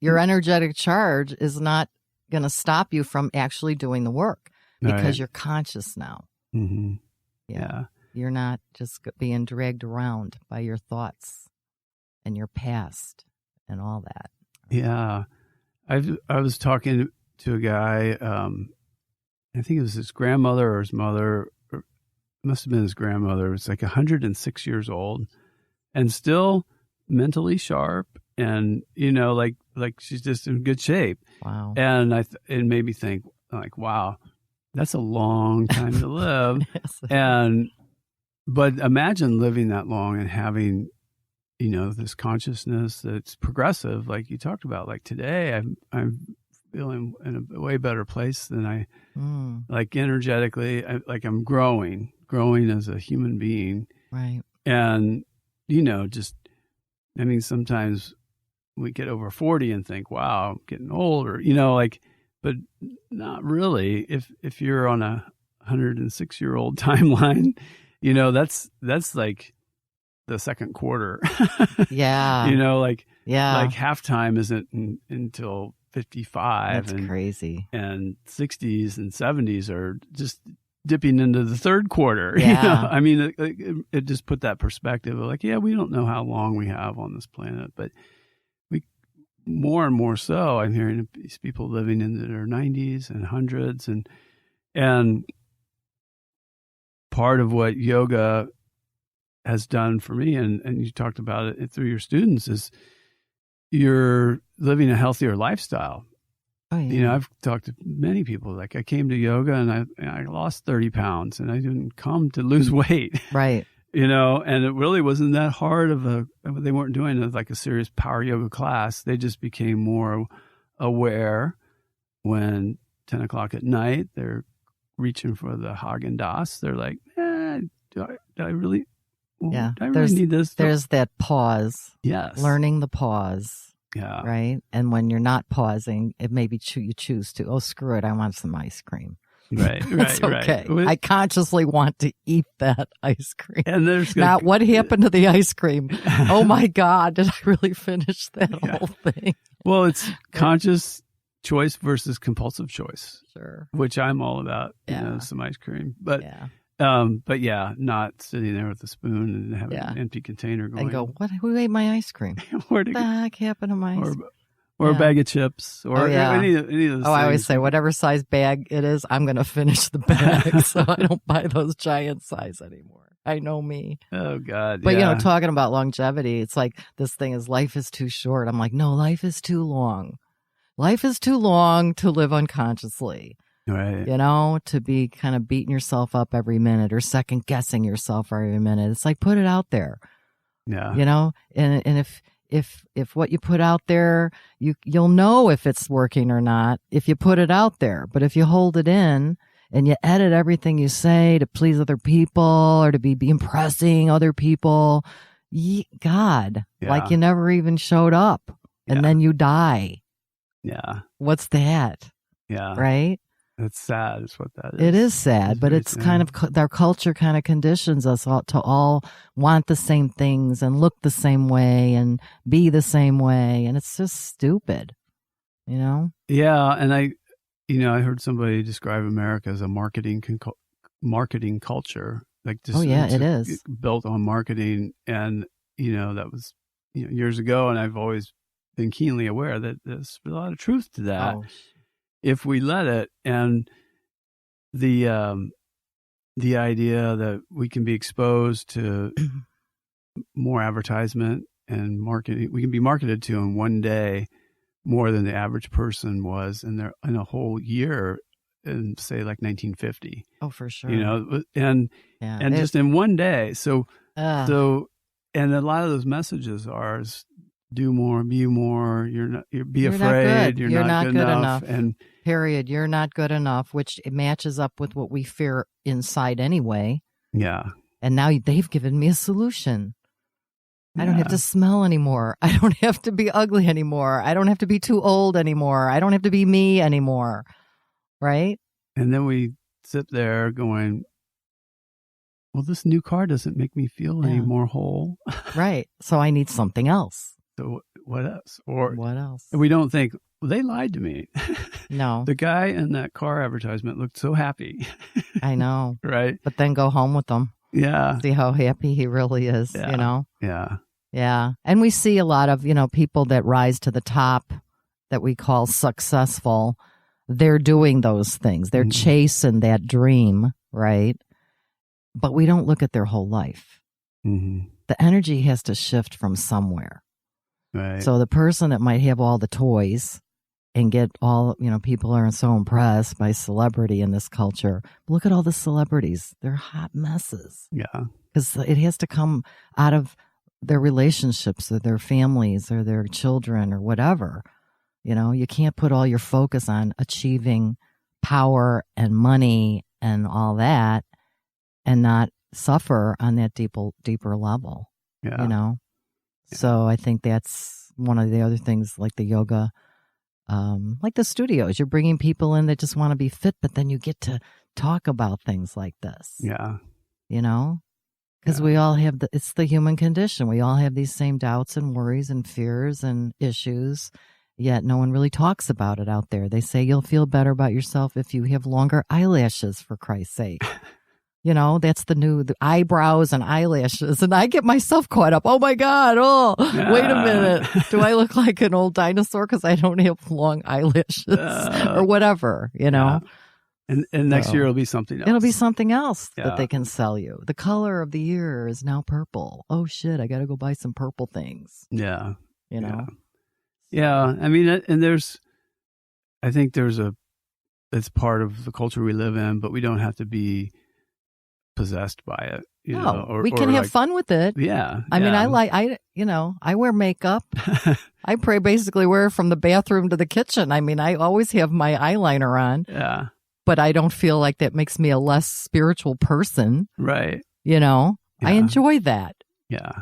Your energetic charge is not going to stop you from actually doing the work because you're conscious now. Mm-hmm. Yeah. You're not just being dragged around by your thoughts and your past and all that. Yeah. I was talking to a guy, I think it was his grandmother or his mother, or it must have been his grandmother. It was like 106 years old and still mentally sharp. And, like she's just in good shape. Wow. And it made me think, like, wow, that's a long time to live. Yes. But imagine living that long and having, this consciousness that's progressive, like you talked about. Like today, I'm feeling in a way better place than I, like energetically, I'm growing as a human being. Right. And, sometimes we get over 40 and think, wow, I'm getting older, but not really. If you're on a 106-year-old timeline, that's like the second quarter. Yeah. Like halftime isn't until 55. That's crazy. And 60s and 70s are just dipping into the third quarter. Yeah. It just put that perspective of like, yeah, we don't know how long we have on this planet, but more and more so, I'm hearing these people living into their 90s and hundreds, and part of what yoga has done for me, and you talked about it through your students, is you're living a healthier lifestyle. Oh, yeah. I've talked to many people. Like I came to yoga and I lost 30 pounds, and I didn't come to lose weight. Right. And it really wasn't that hard they weren't doing like a serious power yoga class. They just became more aware when 10 o'clock at night, they're reaching for the Haagen-Dazs. They're like, do I really need this? There's that pause. Yes. Learning the pause. Yeah. Right. And when you're not pausing, it maybe you choose to, screw it, I want some ice cream. Right. It's okay. Right. I consciously want to eat that ice cream. And there's not what happened to the ice cream. Oh my God, did I really finish that whole thing? Well, it's conscious choice versus compulsive choice. Sure. Which I'm all about. Some ice cream, but not sitting there with a spoon and having an empty container going. And go, who ate my ice cream? Where did the heck happened to my ice cream? Or a bag of chips, or any of those things. I always say, whatever size bag it is, I'm going to finish the bag, so I don't buy those giant size anymore. I know me. Oh, God. But, talking about longevity, it's like this thing is life is too short. I'm like, no, life is too long. Life is too long to live unconsciously. Right. To be kind of beating yourself up every minute or second guessing yourself every minute. It's like, put it out there. Yeah. And if what you put out there, you'll know if it's working or not if you put it out there. But if you hold it in and you edit everything you say to please other people or to be impressing other people, God, like you never even showed up and then you die. Yeah. What's that? Yeah. Right? It's sad is what that is. It is sad, but it's sad. kind of, our culture kind of conditions us all to all want the same things and look the same way and be the same way. And it's just stupid, Yeah. And I heard somebody describe America as a marketing culture. Like just, it is built on marketing. And, that was, years ago. And I've always been keenly aware that there's a lot of truth to that. Oh. If we let it, and the idea that we can be exposed to more advertisement and marketing, we can be marketed to in one day more than the average person was in a whole year in say like 1950. Oh, for sure. And just in one day. So and a lot of those messages are do more, be more. Be afraid. You're not good enough. And period. You're not good enough, which it matches up with what we fear inside anyway. Yeah. And now they've given me a solution. I don't have to smell anymore. I don't have to be ugly anymore. I don't have to be too old anymore. I don't have to be me anymore. Right? And then we sit there going, well, this new car doesn't make me feel any more whole. Right. So I need something else. So what else? Or What else? we don't think, well, they lied to me. No. The guy in that car advertisement looked so happy. I know. Right? But then go home with them. Yeah. See how happy he really is, Yeah. you know? Yeah. Yeah. And we see a lot of, people that rise to the top that we call successful. They're doing those things. They're chasing that dream, right? But we don't look at their whole life. Mm-hmm. The energy has to shift from somewhere. Right. So the person that might have all the toys and get all, people are so impressed by celebrity in this culture. Look at all the celebrities. They're hot messes. Yeah. Because it has to come out of their relationships or their families or their children or whatever. You can't put all your focus on achieving power and money and all that and not suffer on that deeper level. Yeah. So I think that's one of the other things, like the yoga, like the studios. You're bringing people in that just want to be fit, but then you get to talk about things like this. Yeah. Because we all have it's the human condition. We all have these same doubts and worries and fears and issues, yet no one really talks about it out there. They say you'll feel better about yourself if you have longer eyelashes, for Christ's sake. That's the eyebrows and eyelashes. And I get myself caught up. Oh, my God. Oh, wait a minute. Do I look like an old dinosaur because I don't have long eyelashes or whatever, Yeah. And next year it'll be something else. It'll be something else that they can sell you. The color of the year is now purple. Oh, shit. I got to go buy some purple things. Yeah. Yeah. I mean, and I think it's part of the culture we live in, but we don't have to be possessed by it. We can have fun with it. Yeah. I mean, I wear makeup. I basically wear it from the bathroom to the kitchen. I mean, I always have my eyeliner on. Yeah. But I don't feel like that makes me a less spiritual person. Right. I enjoy that. Yeah.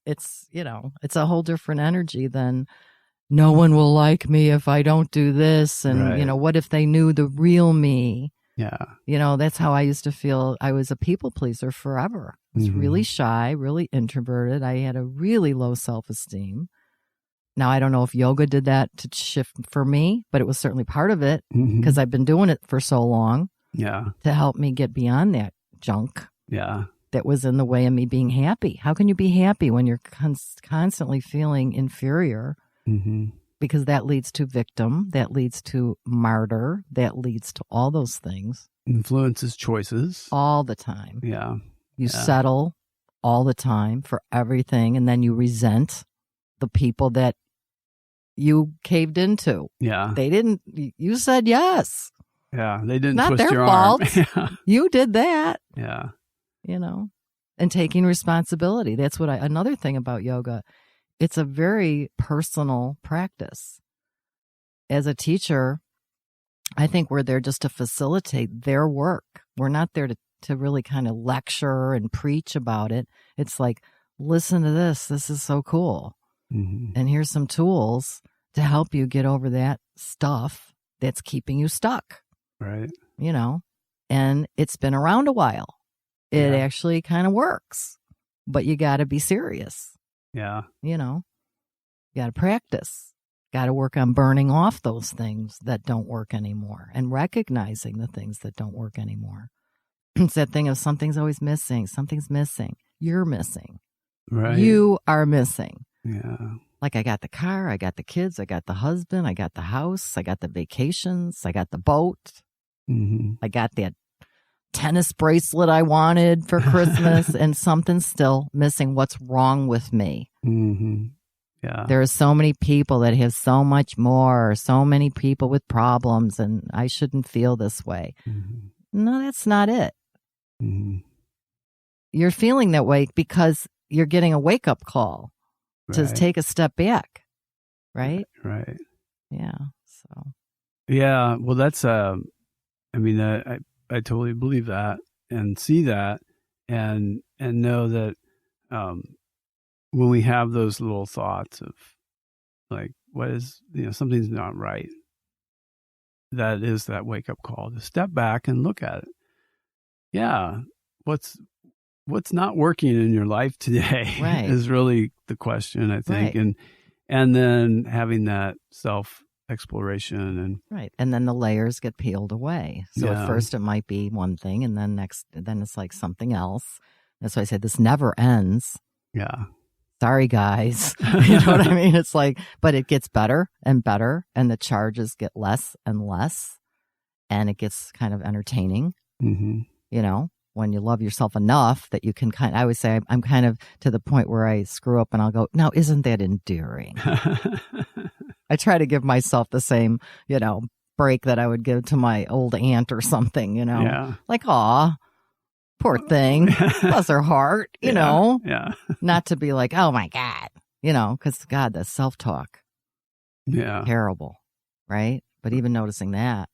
It's a whole different energy than no one will like me if I don't do this. And, what if they knew the real me? Yeah. That's how I used to feel. I was a people pleaser forever. I was really shy, really introverted. I had a really low self-esteem. Now, I don't know if yoga did that to shift for me, but it was certainly part of it because I've been doing it for so long. Yeah. To help me get beyond that junk. Yeah. That was in the way of me being happy. How can you be happy when you're constantly feeling inferior? Because that leads to victim, that leads to martyr, that leads to all those things. Influences choices. All the time. Yeah. You settle all the time for everything, and then you resent the people that you caved into. Yeah. You said yes. Yeah. They didn't Not twist their your fault. arm. You did that. Yeah. And taking responsibility. That's another thing about yoga. It's a very personal practice. As a teacher, I think we're there just to facilitate their work. We're not there to really kind of lecture and preach about it. It's like, listen to this. This is so cool. And here's some tools to help you get over that stuff that's keeping you stuck. Right. And it's been around a while. It actually kind of works, but you got to be serious. Yeah. You got to practice, got to work on burning off those things that don't work anymore and recognizing the things that don't work anymore. It's that thing of something's always missing. Something's missing. You're missing. Right. You are missing. Yeah. Like I got the car, I got the kids, I got the husband, I got the house, I got the vacations, I got the boat. I got that tennis bracelet I wanted for Christmas and something's still missing. What's wrong with me? Yeah. There are so many people that have so much more, so many people with problems, and I shouldn't feel this way. No, that's not it. You're feeling that way because you're getting a wake-up call to take a step back, right? Right. Yeah. So. Yeah. Well, that's, I totally believe that and see that and know that when we have those little thoughts of like, what is, something's not right, that is that wake up call to step back and look at it. Yeah. What's not working in your life today is really the question, I think. And then having that self-exploration and Right. And then the layers get peeled away. So Yeah. at first it might be one thing, and then then it's like something else. That's why I said this never ends. yeah. Sorry, guys. You know what I mean? It's like, but it gets better and better, and the charges get less and less, and it gets kind of entertaining, Mm-hmm. you know, when you love yourself enough that you can I always say I'm kind of to the point where I screw up and I'll go, now, isn't that endearing? I try to give myself the same, you know, break that I would give to my old aunt or something, you know, Yeah. like, aw, poor thing, bless her heart, you know, Yeah. not to be like, oh my God, you know, because God, that's self-talk, Yeah. terrible, right? But even noticing that.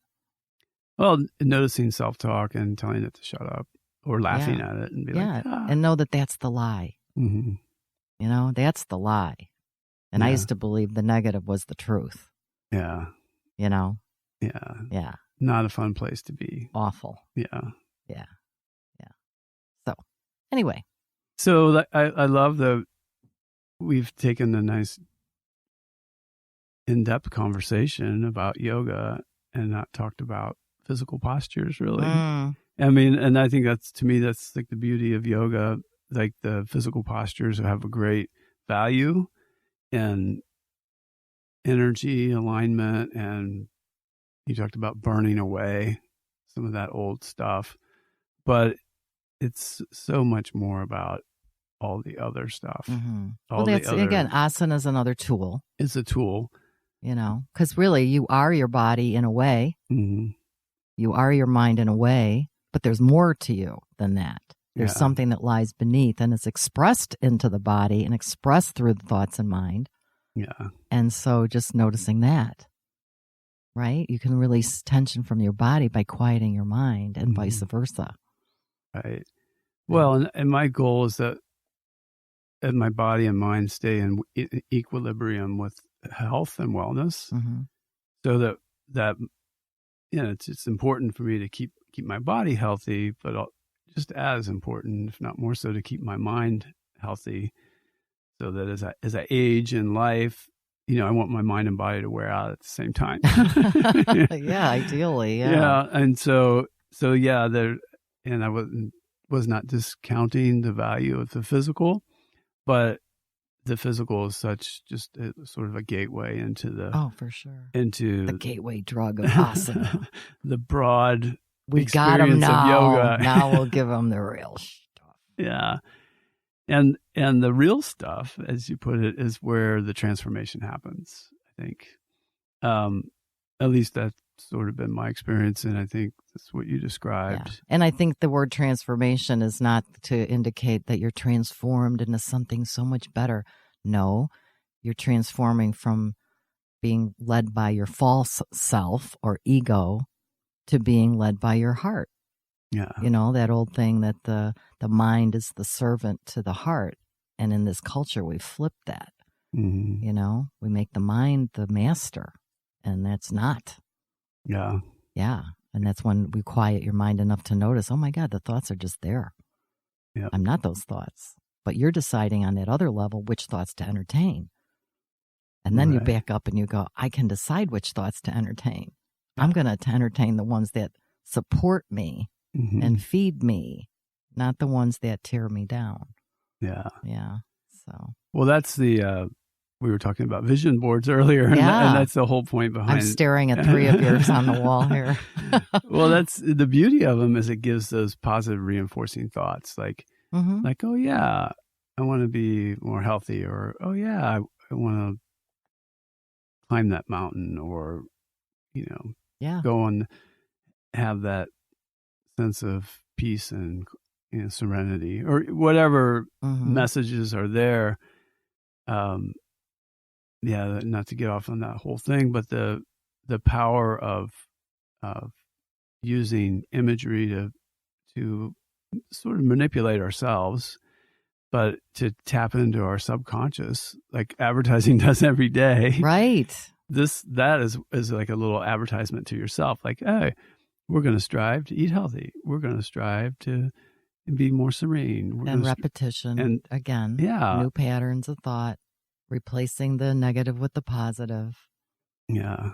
Well, noticing self-talk and telling it to shut up or laughing Yeah. at it and be Yeah. like, ah. And know that that's the lie, Mm-hmm. you know, that's the lie. And I Yeah. used to believe the negative was the truth, Yeah. you know? Yeah. Yeah. Not a fun place to be. Awful. Yeah. Yeah. Yeah. So anyway. So I love we've taken a nice in-depth conversation about yoga and not talked about physical postures really. Mm. I mean, and I think to me, that's like the beauty of yoga. Like the physical postures have a great value and energy alignment. And you talked about burning away some of that old stuff, but it's so much more about all the other stuff. Mm-hmm. Well, that's, again, asana is another tool. It's a tool. You know, because really you are your body in a way. Mm-hmm. You are your mind in a way, but there's more to you than that. There's something that lies beneath, and it's expressed into the body and expressed through the thoughts and mind. Yeah. And so just noticing that, right? You can release tension from your body by quieting your mind and vice versa. Right. Well, and my goal is that my body and mind stay in equilibrium with health and wellness, so that you know it's important for me to keep my body healthy, but just as important, if not more so, to keep my mind healthy, so that as I age in life, you know, I want my mind and body to wear out at the same time. Yeah, ideally, yeah. Yeah, and so yeah, and I was not discounting the value of the physical, but the physical is just sort of a gateway into the for sure, into the gateway drug of asana. The broad we got them now. Of yoga. Now we'll give them the real stuff. Yeah, and the real stuff, as you put it, is where the transformation happens. I think, at least that's sort of been my experience, and I think that's what you described. Yeah. And I think the word transformation is not to indicate that you're transformed into something so much better. No, you're transforming from being led by your false self or ego to being led by your heart. Yeah. You know, that old thing that the mind is the servant to the heart. And in this culture, we flip that. Mm-hmm. You know, we make the mind the master, and that's not. Yeah. Yeah. And that's when we quiet your mind enough to notice, oh my God, the thoughts are just there. Yeah. I'm not those thoughts. But you're deciding on that other level which thoughts to entertain. And then you back up and you go, I can decide which thoughts to entertain. Yeah. I'm going to entertain the ones that support me and feed me, not the ones that tear me down. Yeah. Yeah. So. Well, that's the... we were talking about vision boards earlier, and that's the whole point behind. I'm staring at 3 of yours on the wall here. Well, that's the beauty of them, is it gives those positive reinforcing thoughts, like, oh yeah, I want to be more healthy, or oh yeah, I want to climb that mountain, or you know, go and have that sense of peace and serenity, or whatever messages are there. Yeah, not to get off on that whole thing, but the power of using imagery to sort of manipulate ourselves, but to tap into our subconscious, like advertising does every day. Right. That is like a little advertisement to yourself, like, hey, we're going to strive to eat healthy. We're going to strive to be more serene. And repetition, and again, new patterns of thought. replacing the negative with the positive. Yeah.